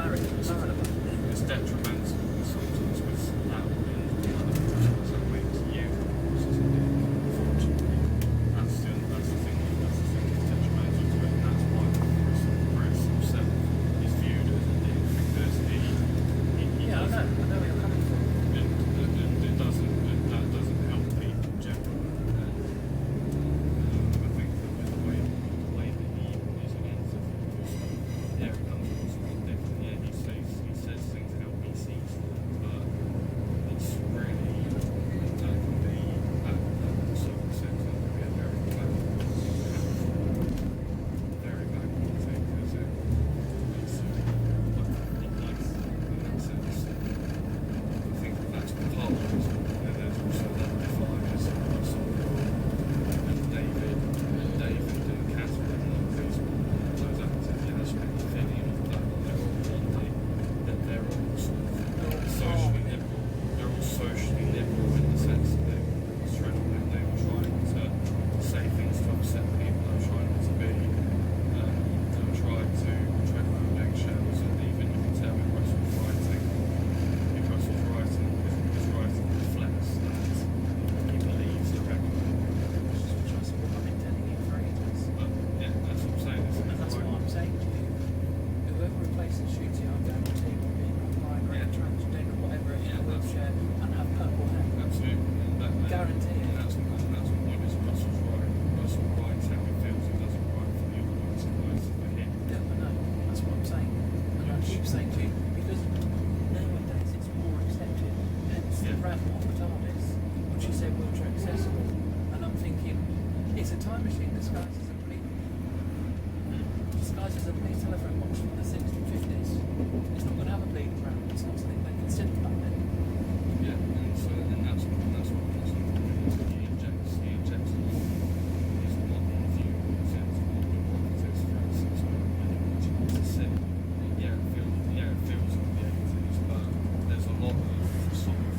directly concerned about it. It's detrimental sometimes without that makes you unfortunately. That's the thing that's detrimental to it, and that's why Chris himself is viewed as a dick, because he I know where you're coming from. That doesn't help people in general. And I think that with the way that he is against it, yeah, it comes across a lot different. Yeah, he says things how he sees them, but it's really that can be at a certain sense that can be a very bad thing, because it's like in that sense. I think that's part of it. And there's also that defines and David and Catherine and those actors, you know, spend the feeling of that they're all wanting, that they're all sort of socially liberal. They're all socially liberal in the sense that they were trying to say things to upset people. They were trying to be, they were trying to tread on eggshells, and even you can tell in Russell's writing, because his writing reflects that he believes the record, Which is what I've been telling you for ages. but yeah, that's what I'm saying. And that's what I'm saying to you. Whoever replaces shoots you, I'm guaranteeing will be migrant, transgender, whatever it is, in a wheelchair, and have purple hair. Absolutely. Guarantee it. And that's what is Russell's right. Russell writes how he feels. He doesn't write for the audience. He writes for him. Yeah, I know. That's what I'm saying. And I keep saying to you, because nowadays it's more accepted. Hence the brand of the TARDIS, which you said wheelchair accessible. And I'm thinking, it's a time machine disguised as a police telephone box from the 60s and 50s. It's not going to have a bleeding round. It's not something they considered back then. Yeah, and that's what he injects. He injects a lot. He's a modern view in the sense of what the world is, for instance, when you're watching to see. Yeah, it feels like the 80s, but there's a lot of sort of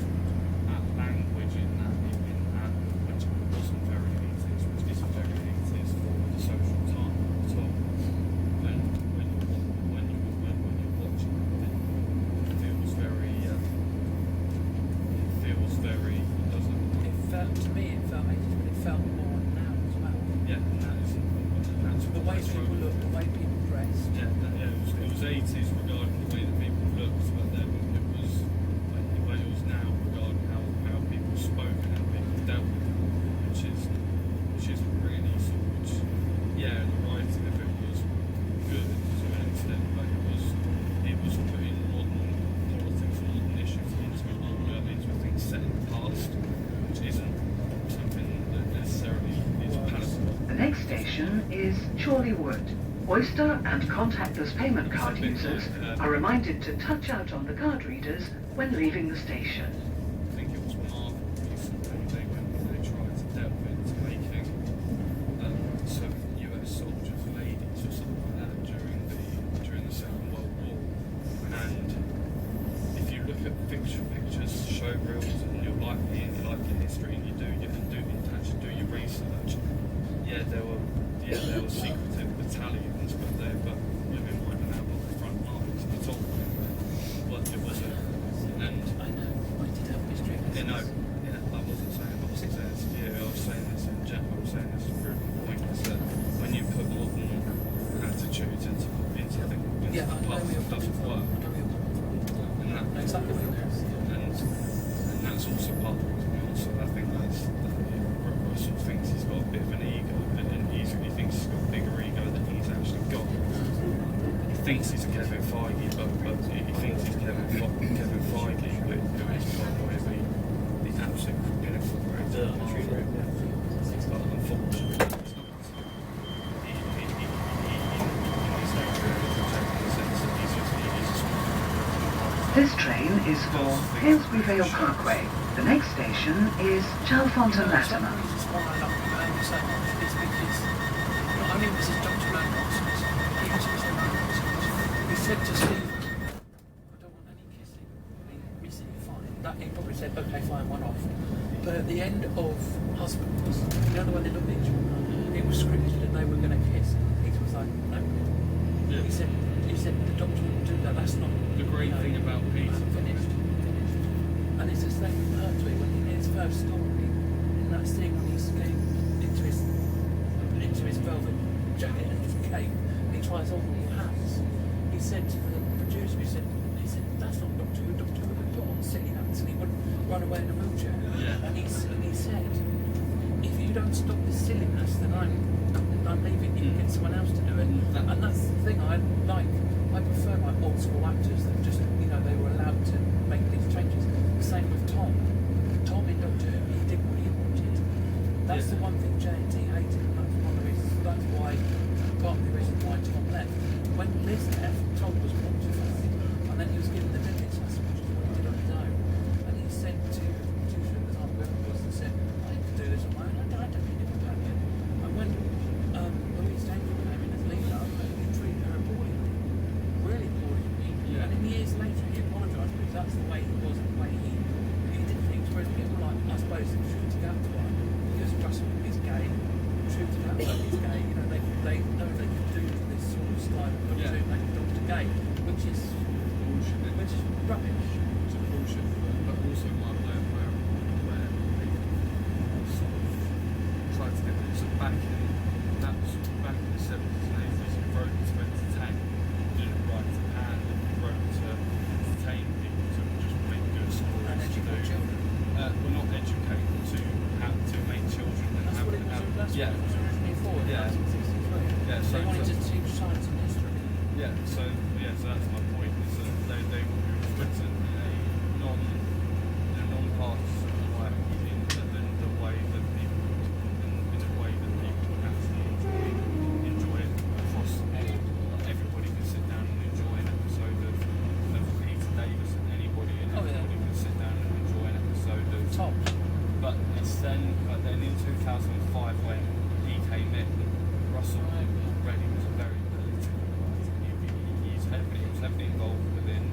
language in that which wasn't very 80s, which isn't very 80s for the social time at all. When you're watching it, it feels very. To me, it felt 80s, but it felt more now as well. Yeah, and that's The way people look, the way people dress. Yeah, it was 80s regarding the way that people looked, but then it was now regarding how people spoke and how people dealt with it, which is really sort of, yeah, the writing of it was good to an extent, but it was putting modern politics and modern issues into things set in the past, which isn't something that necessarily is palatable. The next station is Chorley Wood. Oyster and contactless payment card users are reminded to touch out on the card readers when leaving the station. I think it was Marvel recently when they tried to delve into making some US soldiers ladies or something like that during the Second World War. And if you look at pictures, show reels, and you like your history, and you actually do your research. Yeah, there were secretive battalions, but women weren't out on the front lines at all. Well, it was and I know, I did have history. you know, yeah, I wasn't saying this. Yeah, I was saying this in general. I'm saying this for a point is that when you put modern attitudes into things, Yeah, I know where you're it doesn't work. I know where you're coming from. And that, I know exactly what you're saying. and that's also part of it. Also, I think Russell thinks he's got a bit of an ego, and he thinks he's got a bigger ego than he's actually got. He thinks he's a Kevin Feige, but he thinks he's Kevin Feige, who is probably the absolute pinnacle of Marvel. But unfortunately, it's not. He This train is for Aylesbury Vale Parkway. The next station is Chalfonton Latimer. It's one I love so much is because not only was it Dr. Mancox, he actually said Mancox, he said to Steve, I don't want any kissing. He said, fine. That he probably said, okay, fine, one off. But at the end of Husbands, you know the way they looked at each other, it was scripted and they were going to kiss. He was like, no. Yeah. He said the doctor wouldn't do that. That's not And it's the same with Pertwee when in his first story, in that scene when he's getting into his velvet jacket and his cape, and he tries on all hats. He said to the producer, he said, that's not Doctor Who. Doctor Who would put on silly hats and he would run away in a wheelchair. Yeah. And he said, if you don't stop this silliness, then I'm leaving. You can get someone else to do it. And that's the thing I like. I prefer like old school actors that just, they were allowed to make these changes. The same with Tom. Tom in Doctor Who, he did what he wanted. That's the one thing J&T hated, and that's one of the reasons. That's why part of the reason why Tom left. When Liz left, Tom was mortified, and then he was given the Vivids lesson, which is what he did on his own. And he said to at the time, whoever it was, he said, I can do this on my own. I don't need a companion. And when Louise Danger came in as leader, he treated her appallingly, really appallingly. Yeah. And then years later, he apologised because that's the way he was, and the way he did things. Whereas people like, I suppose, shooting out to one because Russell is gay, shooting out to is gay. They know they can do this sort of style of Doctor Who, make Doctor gay, which is bullshit. which is rubbish. It's bullshit, but also one where people sort of tried to get it. So back in the 70s and 80s, you wrote to entertain, you didn't write to hand, you wrote to entertain people, to just make good stories. And educate children. Well, not educate, to make children. That's what it was originally for in 1963. Yeah, so they wanted to teach science and history. So that's my point. Is that they were written in a non-partisan way, in the way that people in a way that people actually enjoy it across everybody can sit down and enjoy an episode of Peter Davis, and anybody can sit down and enjoy an episode of Tom. But then in 2005 when he came in, Russell already was a very political writer. He was heavily involved within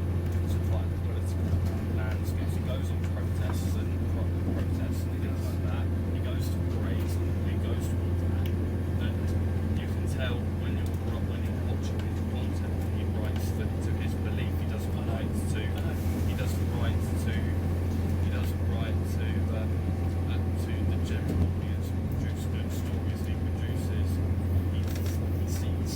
sort of like the political landscapes. He goes on protests and things like that. He goes to parades and he goes to all that. And you can tell when you're watching his content, he writes to his belief. He doesn't write to the general audience who produce good stories he produces. He sees,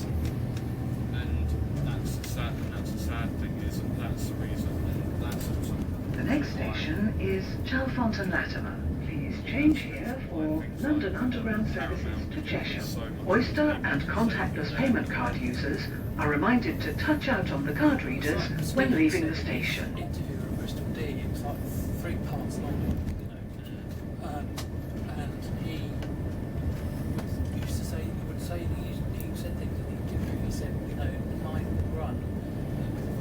and that's a sad thing. Is that's the reason, and that's also. The next station is Chalfont and Latimer. Please change here for London Underground services to Cheshire. Oyster and contactless payment card users are reminded to touch out on the card readers when leaving the station. Interview with Bristol D, it was like 3 parts long, and he used to say, he would say, he said things in the interview. He said, in my run,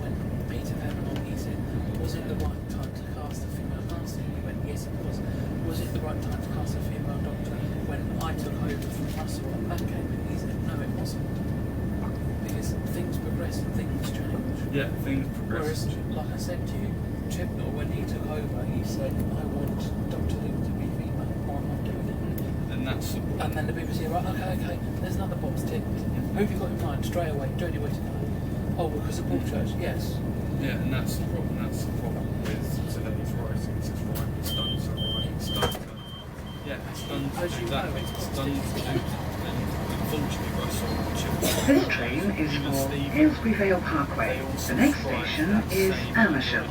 when Peter came along, he said, was it the right time to cast a female master? He went, yes, it was. Was it the right time to cast a female doctor? When I took over from Russell and that came in, he said, no, it wasn't. Because things progress and things change. Yeah, things progress. Whereas, like I said to you, Chibnall, when he took over, he said, I want Doctor Who to be female, or I'm not doing it. And then the BBC were like, okay, there's another box ticked. Who have you got in mind straight away? Journey way to go. Oh, because of Paul Church, yes. Yeah, and that's the problem. That's the problem with today's writing. It's right, it's done to write, it's done to. Yeah, it's done to do that. It's done to do that. And unfortunately, Russell and Chibnall. This train is for Aylesbury Vale Parkway. The next station is Amersham.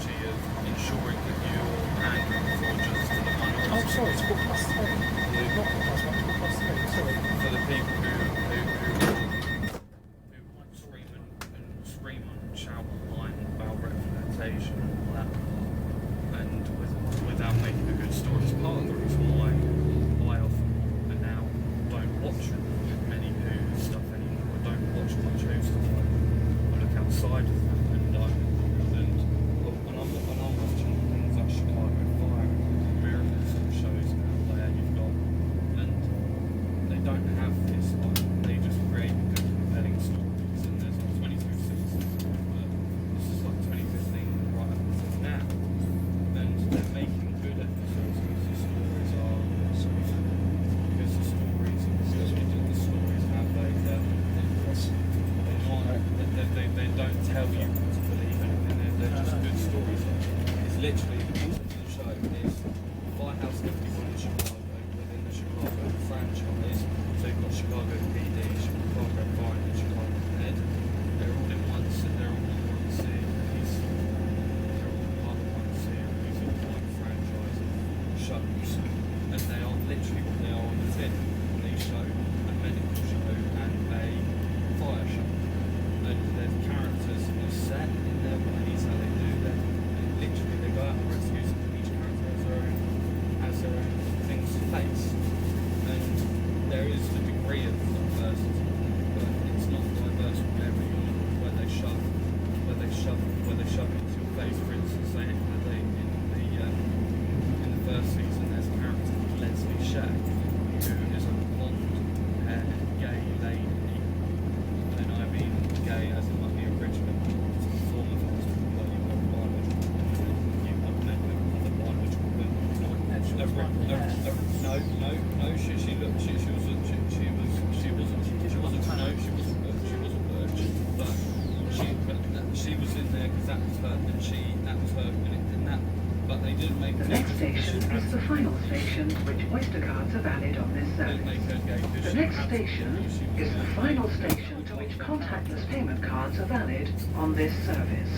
Ensuring that you're pandering fraudulence to the minority. Oh, sorry, it's called plus 3. Not plus 1, it's plus 3, sorry. For the people who scream and shout online about representation and all that, and without making a good story. It's part of the reason why I often and now don't watch many Who stuff anymore. I don't watch much Who stuff. I look outside of that, when I'm watching things like Chicago Fire and Miracles and shows out there you've got, and they don't have this, they just create good compelling stories, and there's like 22 seasons, but this is like 2015 right up until now, and they're making good episodes because the stories are because the stories have they don't tell you what to believe in, and they're just good stories. It's literally the concept of the show is Firehouse 51 in Chicago, within the Chicago franchise. So you've got Chicago PD, Chicago Fire, and Chicago Med. They're all in one series. They're all part of one series of one franchise of shows. And they are literally what they are on the tin. They show a medical show and a fire show. And there's characters in the set in their ways how they do them. And literally they go out and rescue each character has their own things to face. And there is a degree of diversity, but it's not diverse where they shove into your face. For instance, they in the first season there's a character called Leslie Shack, who is a blonde-haired gay lady, and I mean gay as in like the original form of husband, but you've got biological women, you've got other biological women. No, she wasn't virgin, but she was in there because that was her, but they didn't make The next station is the final station to which Oyster cards are valid on this service. The next station is the final station to which contactless payment cards are valid on this service.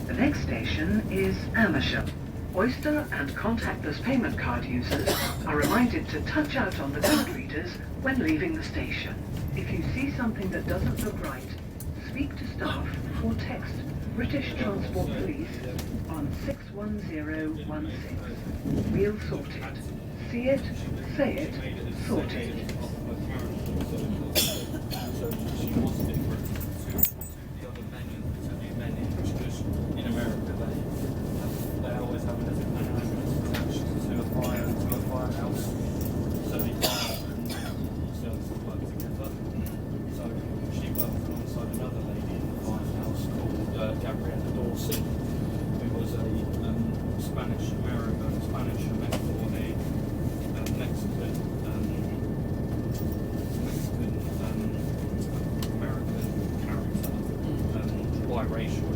The next station is Amersham. Oyster and contactless payment card users are reminded to touch out on the card readers when leaving the station. If you see something that doesn't look right, speak to staff or text British Transport Police on 61016. We'll sort it. See it, say it, sort it. So she was different to the other men because in America they always have an ambulance attached to a firehouse. So the fire and services work together. So she worked alongside another lady in the firehouse called Gabriella Dorsey, who was a Spanish American Mexican American character, biracial.